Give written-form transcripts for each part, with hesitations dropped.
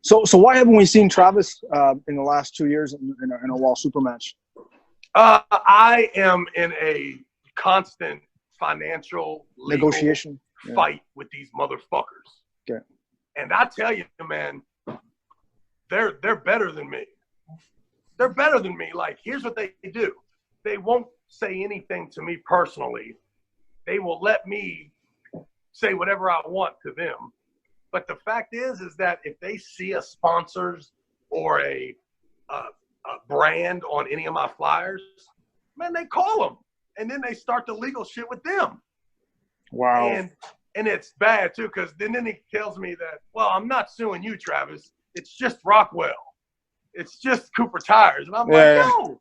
So why haven't we seen Travis in the last 2 years in a Wall super match? I am in a constant financial negotiation fight with these motherfuckers. Okay. And I tell you, man, they're better than me. They're better than me. Like, here's what they do. They won't say anything to me personally. They will let me say whatever I want to them. But the fact is that if they see a sponsors or a brand on any of my flyers, man, they call them. And then they start the legal shit with them. Wow. And it's bad, too, because then he tells me that, well, I'm not suing you, Travis. It's just Rockwell. It's just Cooper Tires. And I'm no.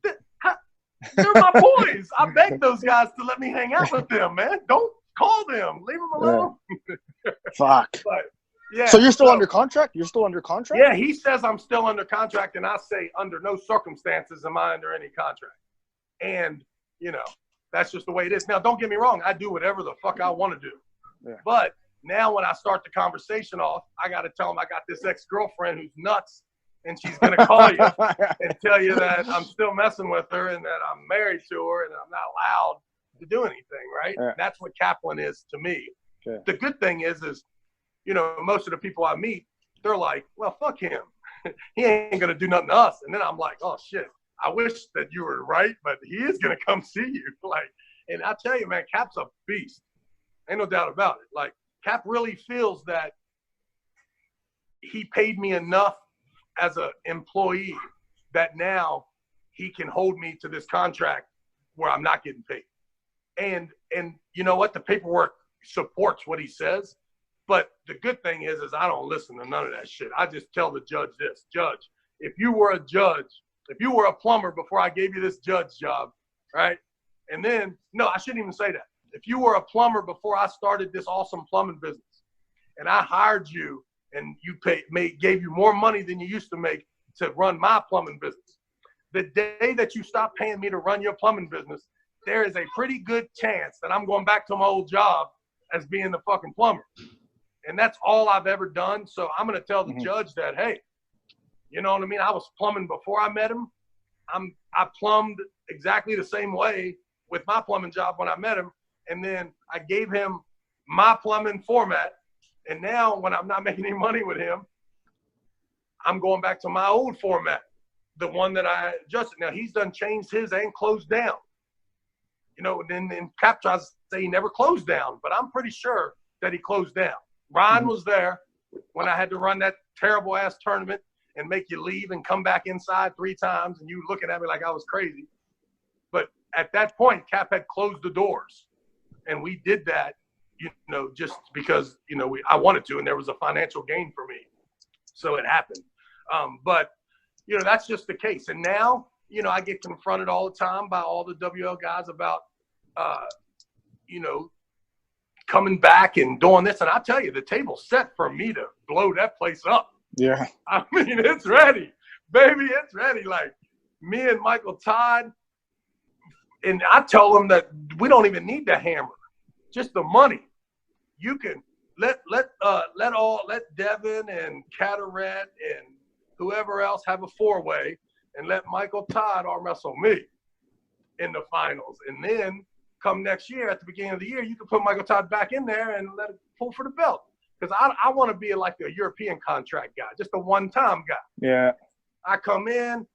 They're my boys. I begged those guys to let me hang out with them, man. Don't call them. Leave them alone. Yeah. Fuck. But, yeah. So you're still under contract? You're still under contract? Yeah, he says I'm still under contract, and I say under no circumstances am I under any contract. And, that's just the way it is. Now, don't get me wrong. I do whatever the fuck I want to do. Yeah. But now when I start the conversation off, I got to tell them I got this ex-girlfriend who's nuts, and she's going to call you and tell you that I'm still messing with her and that I'm married to her and I'm not allowed to do anything, right? Yeah. That's what Kaplan is to me. Okay. The good thing is, most of the people I meet, they're like, well, fuck him. He ain't going to do nothing to us. And then I'm like, oh, shit, I wish that you were right, but he is going to come see you. And I tell you, man, Cap's a beast. Ain't no doubt about it. Like, Cap really feels that he paid me enough as an employee that now he can hold me to this contract where I'm not getting paid. And you know what? The paperwork supports what he says. But the good thing is I don't listen to none of that shit. I just tell the judge this. Judge, if you were a plumber before I gave you this judge job, right? And then, no, I shouldn't even say that. If you were a plumber before I started this awesome plumbing business and I hired you and you gave you more money than you used to make to run my plumbing business, the day that you stop paying me to run your plumbing business, there is a pretty good chance that I'm going back to my old job as being the fucking plumber. And that's all I've ever done. So I'm going to tell the judge that, hey, you know what I mean? I was plumbing before I met him. I plumbed exactly the same way with my plumbing job when I met him. And then I gave him my plumbing format. And now when I'm not making any money with him, I'm going back to my old format, the one that I adjusted. Now, he's done changed his and closed down. Then Cap tries to say he never closed down, but I'm pretty sure that he closed down. Ryan was there when I had to run that terrible-ass tournament and make you leave and come back inside 3 times, and you looking at me like I was crazy. But at that point, Cap had closed the doors, and we did that, just because, I wanted to, and there was a financial gain for me. So it happened. But, that's just the case. And now, I get confronted all the time by all the WL guys about, coming back and doing this. And I tell you, the table's set for me to blow that place up. Yeah. I mean, it's ready. Baby, it's ready. Like, me and Michael Todd, and I tell them that we don't even need the hammer, just the money. You can let Devin and Cataret and whoever else have a 4-way and let Michael Todd arm wrestle me in the finals. And then come next year, at the beginning of the year, you can put Michael Todd back in there and let it pull for the belt. Because I want to be like a European contract guy, just a one-time guy. Yeah. I come in,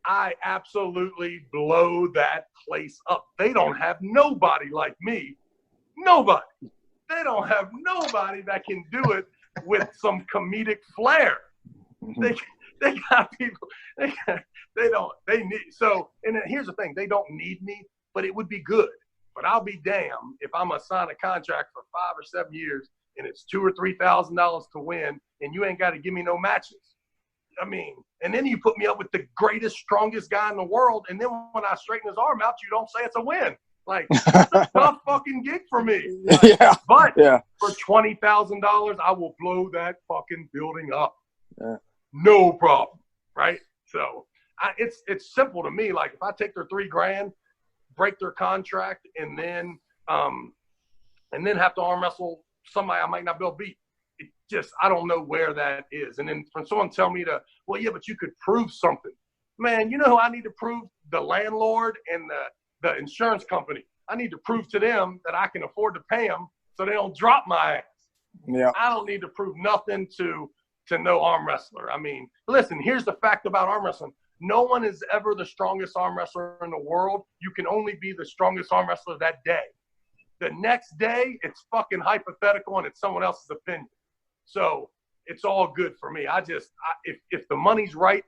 I absolutely blow that place up. They don't have nobody like me. Nobody. They don't have nobody that can do it with some comedic flair. They got people. They need. So, and then here's the thing. They don't need me, but it would be good. But I'll be damned if I'm going to sign a contract for 5 or 7 years and it's $2,000 or $3,000 to win and you ain't got to give me no matches. I mean, and then you put me up with the greatest, strongest guy in the world, and then when I straighten his arm out, you don't say it's a win. Like, it's a tough fucking gig for me. Like, yeah. But yeah. for $20,000, I will blow that fucking building up. Yeah. No problem, right? So it's simple to me. Like, if I take their $3,000, break their contract, and then have to arm wrestle somebody I might not be able to beat, I don't know where that is. And then from someone tell me well, yeah, but you could prove something. Man, you know who I need to prove? The landlord and the insurance company. I need to prove to them that I can afford to pay them so they don't drop my ass. Yeah. I don't need to prove nothing to no arm wrestler. I mean, listen, here's the fact about arm wrestling. No one is ever the strongest arm wrestler in the world. You can only be the strongest arm wrestler that day. The next day, it's fucking hypothetical and it's someone else's opinion. So it's all good for me. If the money's right,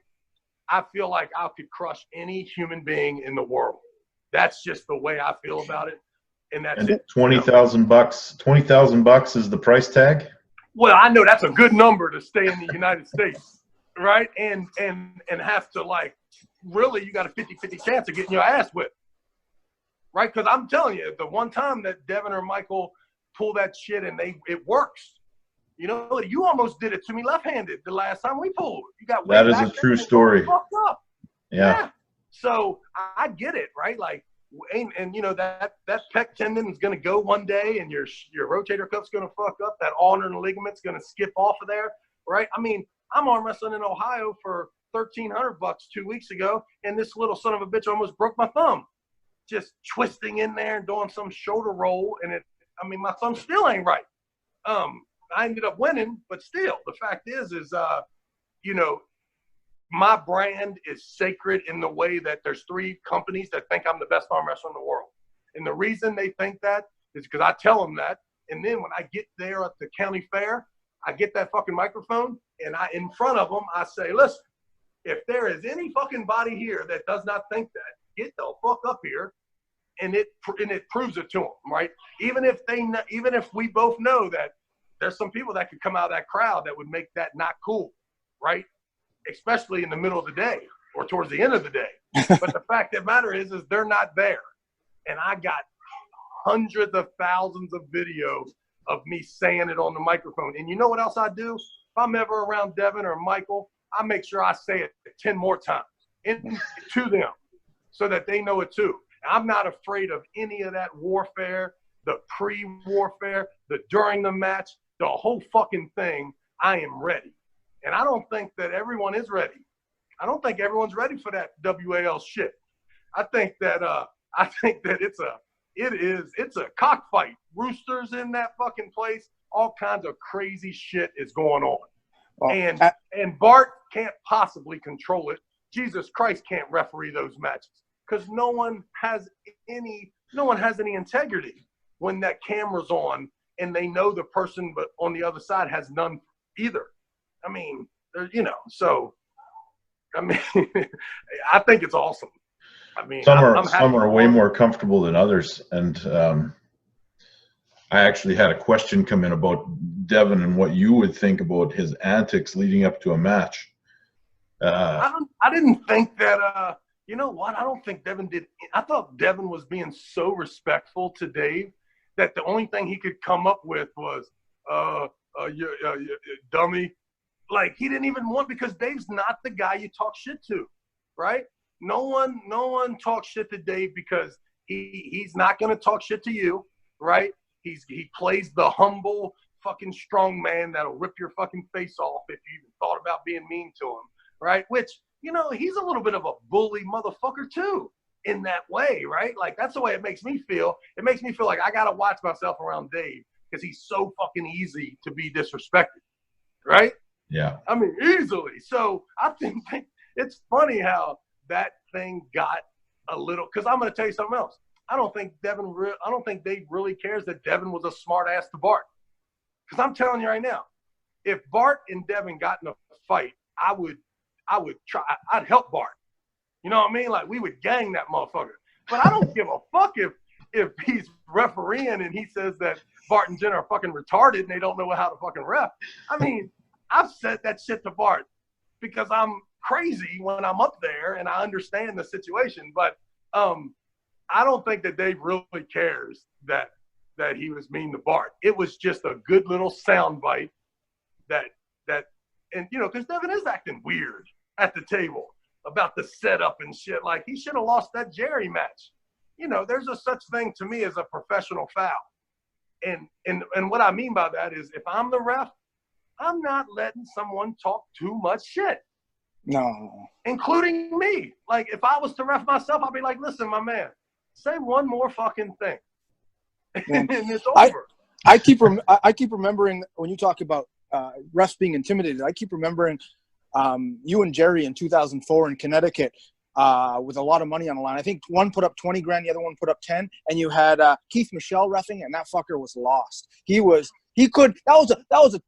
I feel like I could crush any human being in the world. That's just the way I feel about it. And that's it. $20,000. $20,000 is the price tag? Well, I know that's a good number to stay in the United States, right? And have to, like, really, you got a 50-50 chance of getting your ass whipped, right? Because I'm telling you, the one time that Devin or Michael pull that shit and it works. You know, you almost did it to me left-handed the last time we pulled. You got that is a true story. Fucked up. Yeah. So I get it, right? Like, and you know that pec tendon is going to go one day, and your rotator cuff's going to fuck up. That ulnar ligament's going to skip off of there, right? I mean, I'm arm wrestling in Ohio for $1,300 2 weeks ago, and this little son of a bitch almost broke my thumb, just twisting in there and doing some shoulder roll, and my thumb still ain't right. I ended up winning, but still, the fact is, you know, my brand is sacred in the way that there's 3 companies that think I'm the best arm wrestler in the world. And the reason they think that is because I tell them that. And then when I get there at the county fair, I get that fucking microphone and in front of them, I say, listen, if there is any fucking body here that does not think that, get the fuck up here. And it proves it to them, right? Even if we both know that there's some people that could come out of that crowd that would make that not cool, right? Especially in the middle of the day or towards the end of the day. But the fact of the matter is they're not there. And I got hundreds of thousands of videos of me saying it on the microphone. And you know what else I do? If I'm ever around Devin or Michael, I make sure I say it 10 more times to them so that they know it too. I'm not afraid of any of that warfare, the pre-warfare, the during the match, the whole fucking thing. I am ready. And I don't think that everyone is ready. I don't think everyone's ready for that WAL shit. I think that it's a cockfight. Roosters in that fucking place. All kinds of crazy shit is going on. Well, and Bart can't possibly control it. Jesus Christ can't referee those matches because no one has any integrity when that camera's on and they know the person but on the other side has none either. I mean, you know, so I mean, I think it's awesome. I mean, some are way more comfortable than others, and I actually had a question come in about Devin and what you would think about his antics leading up to a match. I didn't think that. You know what? I don't think Devin did. I thought Devin was being so respectful to Dave that the only thing he could come up with was, you dummy. Like, he didn't even want, because Dave's not the guy you talk shit to, right? No one talks shit to Dave because he's not going to talk shit to you, right? He plays the humble fucking strong man that'll rip your fucking face off if you even thought about being mean to him, right? Which, you know, he's a little bit of a bully motherfucker too in that way, right? Like, that's the way it makes me feel. It makes me feel like I got to watch myself around Dave because he's so fucking easy to be disrespected, right? Yeah. I mean, easily. So I think it's funny how that thing got a little, because I'm going to tell you something else. I don't think Dave really cares that Devin was a smart ass to Bart. Because I'm telling you right now, if Bart and Devin got in a fight, I would try. I'd help Bart. You know what I mean? Like, we would gang that motherfucker. But I don't give a fuck if he's refereeing and he says that Bart and Jen are fucking retarded and they don't know how to fucking ref. I mean, I've said that shit to Bart because I'm crazy when I'm up there and I understand the situation. But I don't think that Dave really cares that he was mean to Bart. It was just a good little soundbite that and you know, because Devin is acting weird at the table about the setup and shit. Like, he should have lost that Jerry match. You know, there's a such thing to me as a professional foul. And what I mean by that is, if I'm the ref I'm not letting someone talk too much shit. No. Including me. Like, if I was to ref myself, I'd be like, listen, my man, say one more fucking thing. And it's over. I keep remembering when you talk about refs being intimidated. I keep remembering you and Jerry in 2004 in Connecticut with a lot of money on the line. I think one put up 20 grand, the other one put up 10, and you had Keith Michelle reffing, and that fucker was lost. That was a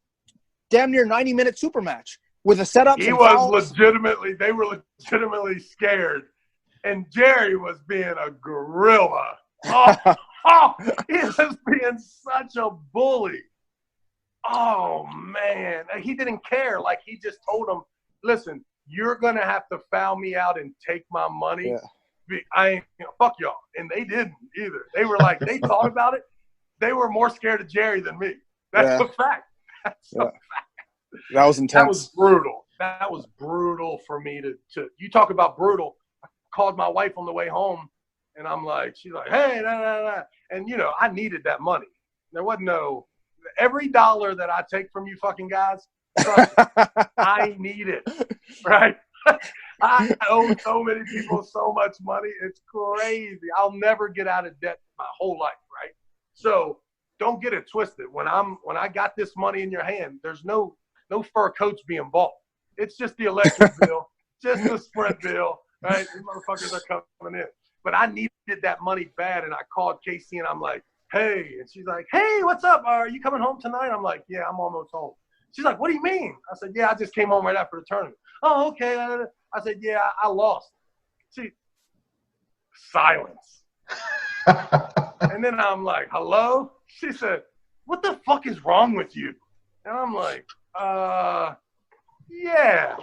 damn near 90-minute super match with a setup. They were legitimately scared, and Jerry was being a gorilla. He was being such a bully. Oh, man. He didn't care. Like, he just told him, listen, you're going to have to foul me out and take my money. Yeah. I ain't, fuck y'all. And they didn't either. They were like, they thought about it. They were more scared of Jerry than me. That's a fact. That's a fact. That was intense. That was brutal. That was brutal for me to you talk about brutal. I called my wife on the way home, and I'm like, she's like, hey, nah, nah, nah. And, you know, I needed that money. There wasn't every dollar that I take from you fucking guys, trust me, I need it, right? I owe so many people so much money. It's crazy. I'll never get out of debt my whole life, right? So don't get it twisted. When I got this money in your hand, there's no fur coats being bought. It's just the electric bill, just the Sprint bill, right? These motherfuckers are coming in. But I needed that money bad, and I called Casey, and I'm like, hey. And she's like, hey, what's up? Are you coming home tonight? I'm like, yeah, I'm almost home. She's like, what do you mean? I said, yeah, I just came home right after the tournament. Oh, okay. I said, yeah, I lost. See, silence. And then I'm like, hello? She said, what the fuck is wrong with you? And I'm like, yeah,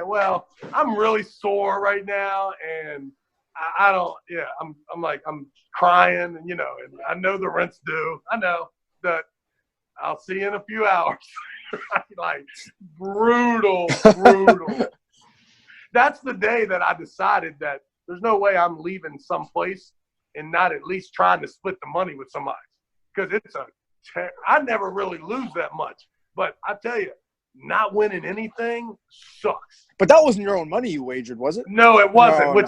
well, I'm really sore right now, and I don't, I'm crying, and, you know, and I know the rent's due. I know that I'll see you in a few hours. Like, brutal. That's the day that I decided that there's no way I'm leaving someplace and not at least trying to split the money with somebody. Because I never really lose that much. But I tell you, not winning anything sucks. But that wasn't your own money you wagered, was it? No, it wasn't. No.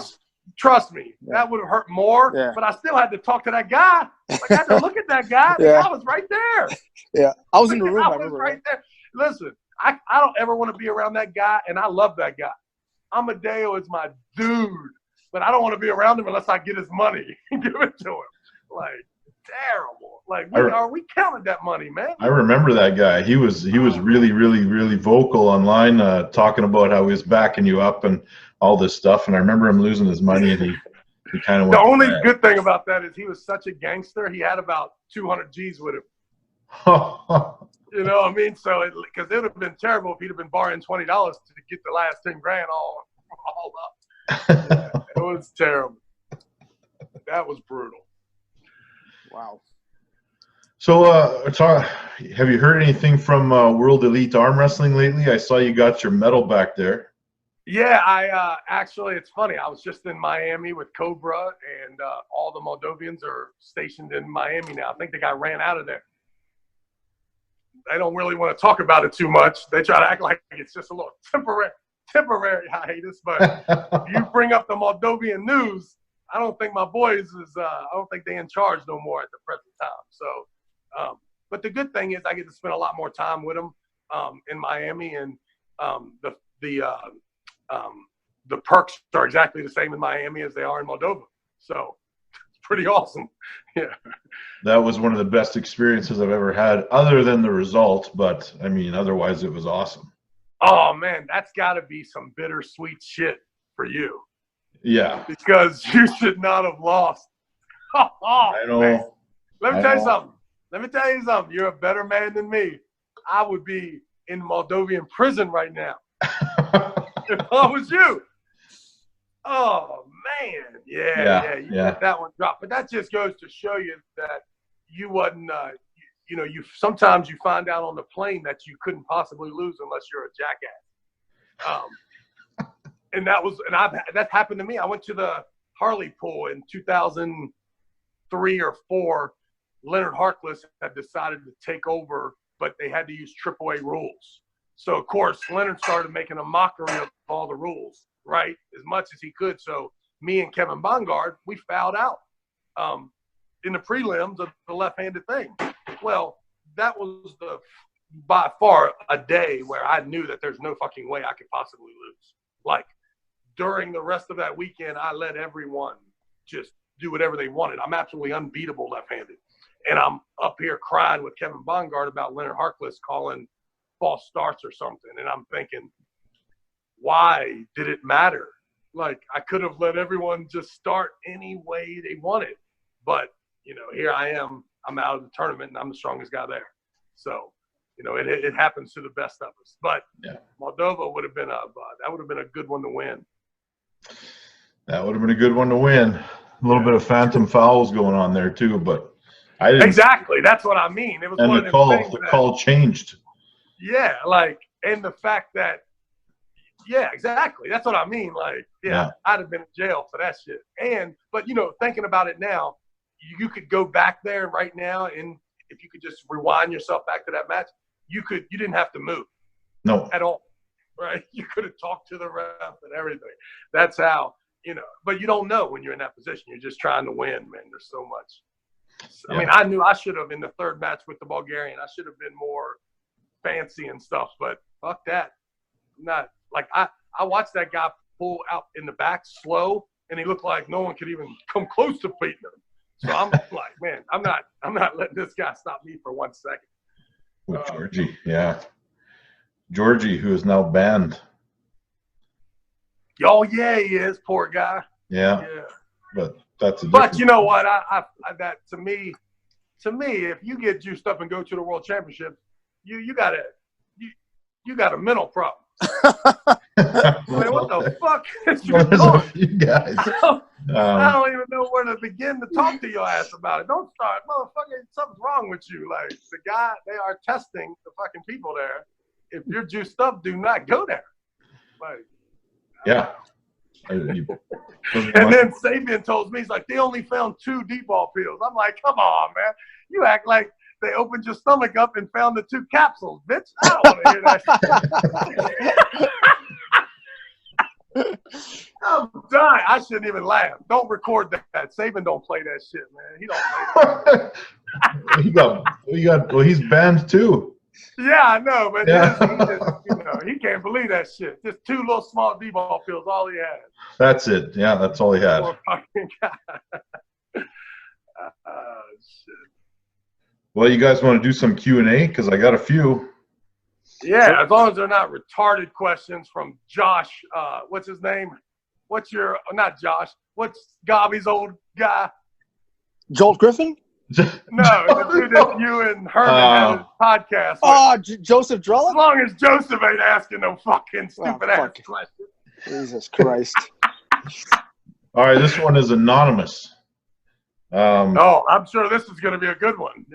Trust me, that would have hurt more. Yeah. But I still had to talk to that guy. Like, I had to look at that guy. Yeah. I was right there. Yeah, I was in the room. I was right there. Listen, I don't ever want to be around that guy, and I love that guy. Amadeo is my dude, but I don't want to be around him unless I get his money and give it to him. Like, terrible. Like, we counted that money, man. I remember that guy. He was really, really, really vocal online, talking about how he was backing you up and all this stuff. And I remember him losing his money, and he kind of went. The only good thing about that is he was such a gangster. He had about 200 G's with him. You know what I mean? So, because it would have been terrible if he'd have been borrowing $20 to get the last 10 grand all up. Yeah, it was terrible. That was brutal. Wow. So, have you heard anything from World Elite Armwrestling lately? I saw you got your medal back there. Yeah, I actually, it's funny. I was just in Miami with Cobra, and all the Moldovians are stationed in Miami now. I think the guy ran out of there. They don't really want to talk about it too much. They try to act like it's just a little temporary hiatus. But you bring up the Moldovan news, I don't think my boys I don't think they're in charge no more at the present time. So, but the good thing is I get to spend a lot more time with them in Miami, and the perks are exactly the same in Miami as they are in Moldova. So it's pretty awesome. Yeah. That was one of the best experiences I've ever had, other than the result. But I mean, otherwise it was awesome. Oh man, that's got to be some bittersweet shit for you. Yeah. Because you should not have lost. I know. Man. Let me tell you something. You're a better man than me. I would be in Moldovan prison right now if I was you. Oh man, yeah. You let that one drop. But that just goes to show you that you wasn't. You sometimes you find out on the plane that you couldn't possibly lose unless you're a jackass. And that happened to me. I went to the Harley pool in 2003 or 4. Leonard Harkless had decided to take over, but they had to use AAA rules. So, of course, Leonard started making a mockery of all the rules, right, as much as he could. So me and Kevin Bongard, we fouled out in the prelims of the left-handed thing. Well, that was by far a day where I knew that there's no fucking way I could possibly lose. Like, during the rest of that weekend, I let everyone just do whatever they wanted. I'm absolutely unbeatable left-handed. And I'm up here crying with Kevin Bongard about Leonard Harkless calling false starts or something. And I'm thinking, why did it matter? Like, I could have let everyone just start any way they wanted. But, you know, here I am. I'm out of the tournament, and I'm the strongest guy there. So, you know, it happens to the best of us. But Moldova would have been a good one to win. That would have been a good one to win. A little bit of phantom fouls going on there too, but I didn't. Exactly, that's what I mean. It was And one the of call, them things the call changed. Yeah, like, and the fact that, yeah, exactly. That's what I mean. Like, yeah, I'd have been in jail for that shit. But you know, thinking about it now, you could go back there right now, and if you could just rewind yourself back to that match, you didn't have to move. No. At all. Right? You could have talked to the ref and everything. That's how, you know, but you don't know when you're in that position. You're just trying to win, man. There's so much. I mean, I knew I should have in the third match with the Bulgarian. I should have been more fancy and stuff, but fuck that. Not like I watched that guy pull out in the back slow, and he looked like no one could even come close to beating him. So I'm like, man, I'm not letting this guy stop me for 1 second. With Georgie, Georgie, who is now banned. Oh yeah, he is, poor guy. Yeah. But that's a. But you know what? I that to me, if you get juiced up and go to the World Championship, you got a mental problem. Man, what the fuck is you doing? You guys. I don't even know where to begin to talk to your ass about it. Don't start, motherfucker. Something's wrong with you. Like, the guy, they are testing the fucking people there. If you're juiced up, do not go there. Like, yeah. And then Sabian told me, he's like, they only found 2 deep ball pills. I'm like, come on, man. You act like they opened your stomach up and found the 2 capsules, bitch. I don't want to hear that. I'm dying. I shouldn't even laugh. Don't record that. Saban don't play that shit, man. He don't play that. Well, he's banned too. Yeah, I know, but he can't believe that shit. Just 2 little small D-ball pills, all he had. That's it. Yeah, that's all he had. Poor fucking guy. Shit. Well, you guys want to do some Q&A? Because I got a few. Yeah, as long as they're not retarded questions from Josh. What's his name? Not Josh. What's Gobby's old guy? Joel Griffin? No, the dude that you and Herman had a podcast with. Joseph Drella? As long as Joseph ain't asking no fucking stupid ass questions. Jesus Christ. All right, this one is anonymous. I'm sure this is going to be a good one.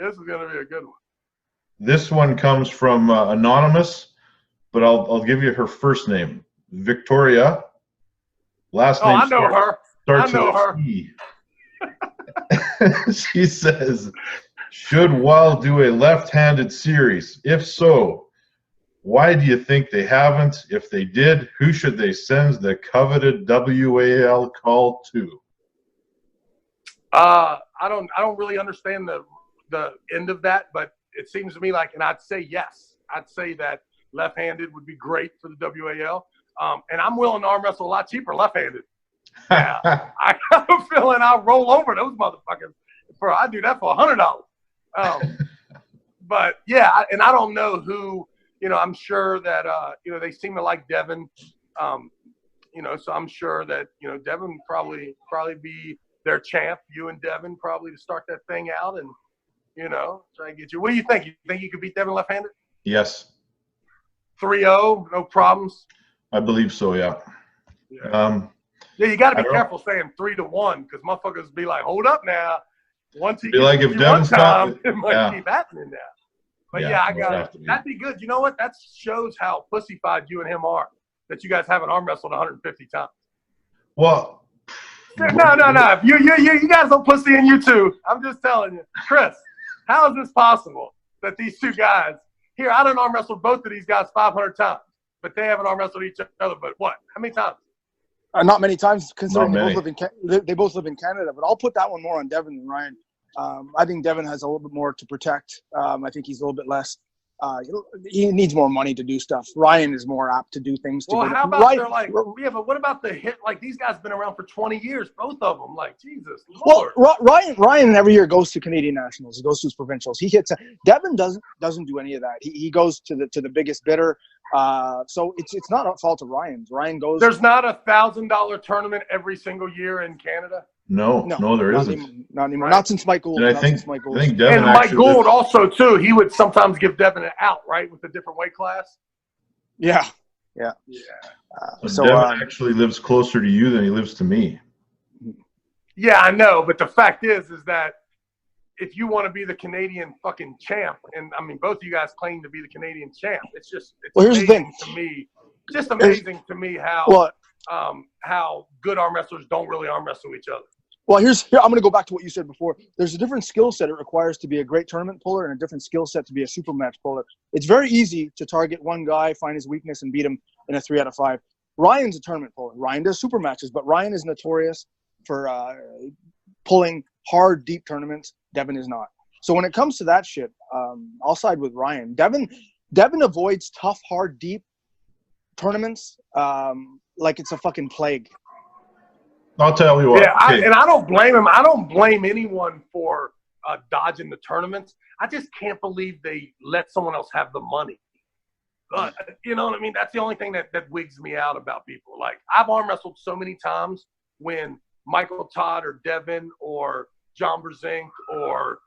This one comes from anonymous, but I'll give you her first name, Victoria. Last name. I know her. Starts with a E. She says, should Wild do a left-handed series? If so, why do you think they haven't? If they did, who should they send the coveted WAL call to? I don't really understand the end of that, but it seems to me like, and I'd say yes. I'd say that left-handed would be great for the WAL. And I'm willing to arm wrestle a lot cheaper left-handed. Yeah, I have a feeling I'll roll over those motherfuckers. I do that for $100. But yeah, and I don't know who. I'm sure that they seem to like Devin. So I'm sure that Devin probably be their champ. You and Devin probably to start that thing out and try and get you. What do you think? You think you could beat Devin left-handed? Yes. 3-0, no problems. I believe so. Yeah. Yeah, you got to be careful saying 3-1 because motherfuckers be like, hold up now. Once he be like, if Devin's time, it might keep happening now. But I got it. That'd be good. You know what? That shows how pussyfied you and him are. That you guys haven't arm wrestled 150 times. Well, no. You guys don't pussy in you too. I'm just telling you, Chris. How is this possible that these 2 guys? Here, I done arm wrestled both of these guys 500 times, but they haven't arm wrestled each other. But what? How many times? Not many times, considering Not they both live in Canada. But I'll put that one more on Devin than Ryan. I think Devin has a little bit more to protect. I think he's a little bit less. He needs more money to do stuff. Ryan is more apt to do things. Well, how about they're like, yeah, but what about the hit? Like, these guys been around for 20 years, both of them. Like, Jesus Lord. Well, Ryan every year goes to Canadian Nationals. He goes to his provincials. He hits. Devin doesn't do any of that. He goes to the biggest bidder. So it's not a fault of Ryan's. Ryan goes. There's not $1,000 tournament every single year in Canada. No, there isn't. Not anymore. Right. Not since Mike Gould. And I think Devin and Mike Gould also too. He would sometimes give Devin an out, right, with a different weight class. Yeah. So Devin actually lives closer to you than he lives to me. Yeah, I know, but the fact is that if you want to be the Canadian fucking champ, and I mean, both of you guys claim to be the Canadian champ, it's here's the thing. To me, just amazing to me how good arm wrestlers don't really arm wrestle each other. Well, here I'm going to go back to what you said before. There's a different skill set it requires to be a great tournament puller and a different skill set to be a super match puller. It's very easy to target one guy, find his weakness, and beat him in a 3 out of 5. Ryan's a tournament puller. Ryan does super matches, but Ryan is notorious for pulling hard, deep tournaments. Devin is not. So when it comes to that shit, I'll side with Ryan. Devin avoids tough, hard, deep tournaments like it's a fucking plague. I'll tell you what. Yeah, I don't blame him. I don't blame anyone for dodging the tournaments. I just can't believe they let someone else have the money. You know what I mean? That's the only thing that wigs me out about people. Like, I've arm wrestled so many times when Michael Todd or Devin or John Brezink or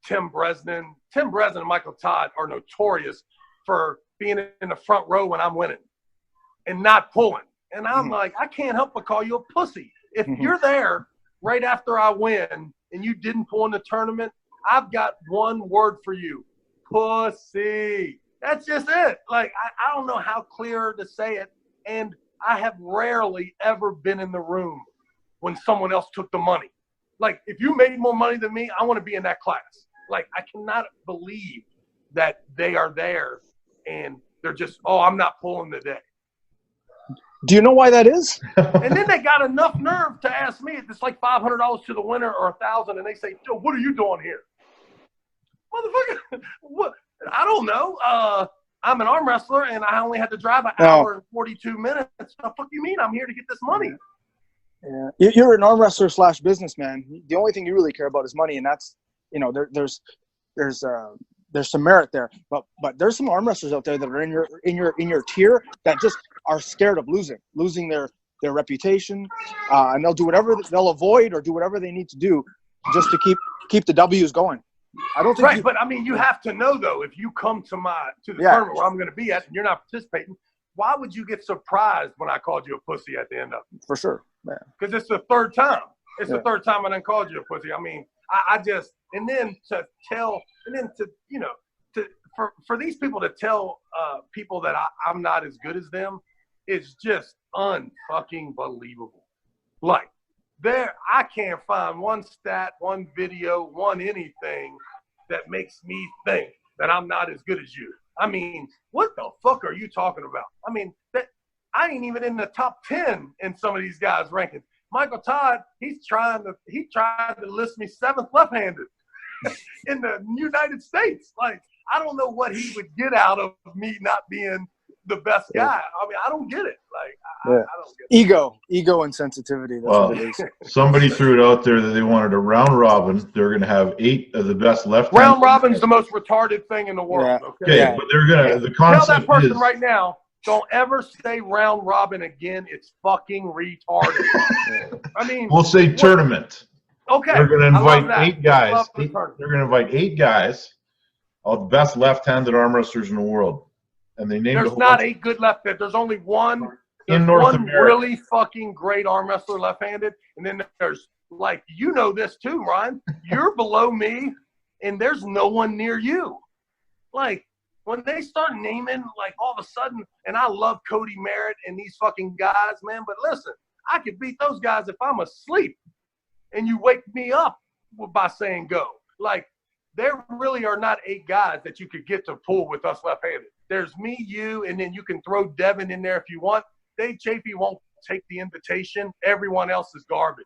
Tim Bresnan and Michael Todd are notorious for being in the front row when I'm winning and not pulling. And I'm like, I can't help but call you a pussy. If you're there right after I win and you didn't pull in the tournament, I've got one word for you: pussy. That's just it. Like, I don't know how clear to say it. And I have rarely ever been in the room when someone else took the money. Like, if you made more money than me, I want to be in that class. Like, I cannot believe that they are there and they're just, oh, I'm not pulling today. Do you know why that is? And then they got enough nerve to ask me, it's like $500 to the winner or $1,000, and they say, Joe, what are you doing here? Motherfucker, what? I don't know. I'm an arm wrestler, and I only had to drive an hour and 42 minutes. What the fuck you mean? I'm here to get this money. Yeah, you're an arm wrestler / businessman. The only thing you really care about is money, and that's, you know, there's some merit there. But there's some arm wrestlers out there that are in your tier that just are scared of losing their reputation, and they'll avoid or do whatever they need to do just to keep the W's going. I don't think but I mean, you have to know though, if you come to the tournament where I'm going to be at and you're not participating, why would you get surprised when I called you a pussy at the end of it? For sure, because it's the third time. It's the third time I done called you a pussy. I mean, I just, and then to tell, and then to, you know, for these people to tell people that I'm not as good as them is just unfucking believable. Like, I can't find one stat, one video, one anything that makes me think that I'm not as good as you. I mean, what the fuck are you talking about? I mean, I ain't even in the top 10 in some of these guys' rankings. Michael Todd, he tried to list me 7th left-handed in the United States. Like, I don't know what he would get out of me not being the best guy. I mean, I don't get it. Like, I don't get it. Ego and sensitivity. That's what it is. Somebody threw it out there that they wanted a round robin. They're going to have 8 of the best left. Round robin's the most retarded thing in the world. Okay, but they're going to. The concept tell that person is, right now, don't ever say round robin again. It's fucking retarded. I mean, we'll say tournament. Okay. They're going to invite 8 guys. They're going to invite 8 guys, all the best left-handed arm wrestlers in the world. And they named. There's not 8 good left-handed. There's only one. In North America. Really fucking great arm wrestler left-handed, and then there's, like, you know this too, Ryan. You're below me, and there's no one near you. Like, when they start naming, like, all of a sudden, and I love Cody Merritt and these fucking guys, man, but listen, I could beat those guys if I'm asleep, and you wake me up by saying go. Like, there really are not 8 guys that you could get to pull with us left-handed. There's me, you, and then you can throw Devin in there if you want. Dave Chafee won't take the invitation. Everyone else is garbage.